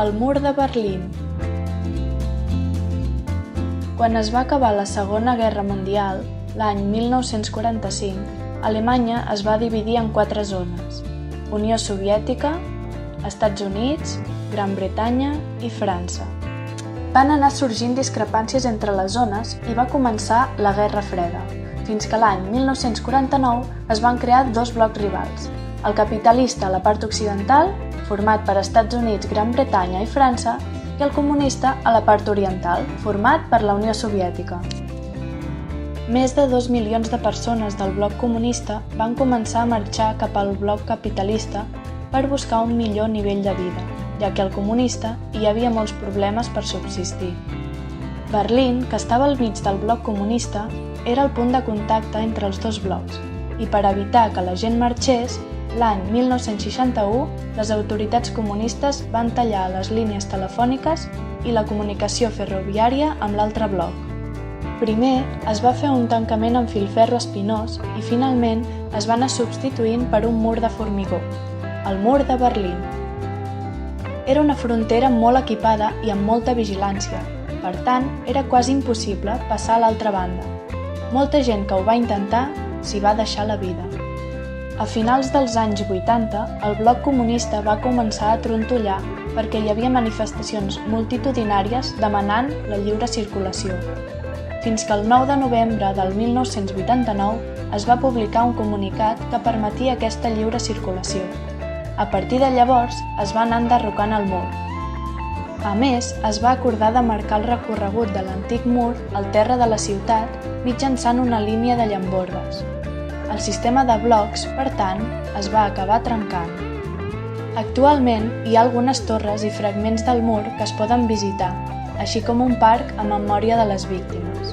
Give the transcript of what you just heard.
El mur de Berlín. Quan es va acabar la Segona Guerra Mundial, l'any 1945, Alemanya es va dividir en 4 zones: Unió Soviètica, Estats Units, Gran Bretanya i França. Van anar sorgint discrepàncies entre les zones i va començar la Guerra Freda, fins que l'any 1949 es van crear 2 blocs rivals: el capitalista a la part occidental, format per Estats Units, Gran Bretanya i França, i el comunista a la part oriental, format per la Unió Soviètica. Més de 2 milions de persones del bloc comunista van començar a marxar cap al bloc capitalista per buscar un millor nivell de vida, ja que al comunista hi havia molts problemes per subsistir. Berlín, que estava al mig del bloc comunista, era el punt de contacte entre els 2 blocs, i per evitar que la gent marxés, l'any 1961 les autoritats comunistes van tallar les línies telefòniques i la comunicació ferroviària amb l'altre bloc. Primer es va fer un tancament amb filferro espinós i finalment es va anar substituint per un mur de formigó, el mur de Berlín. Era una frontera molt equipada i amb molta vigilància, per tant, era quasi impossible passar a l'altra banda. Molta gent que ho va intentar s'hi va deixar la vida. A finals dels anys 80, el bloc comunista va començar a trontollar perquè hi havia manifestacions multitudinàries demanant la lliure circulació. Fins que el 9 de novembre del 1989 es va publicar un comunicat que permetia aquesta lliure circulació. A partir de llavors es va anar enderrocant el mur. A més, es va acordar de marcar el recorregut de l'antic mur al terra de la ciutat mitjançant una línia de llambordes. El sistema de blocs, per tant, es va acabar trencant. Actualment hi ha algunes torres i fragments del mur que es poden visitar, així com un parc en memòria de les víctimes.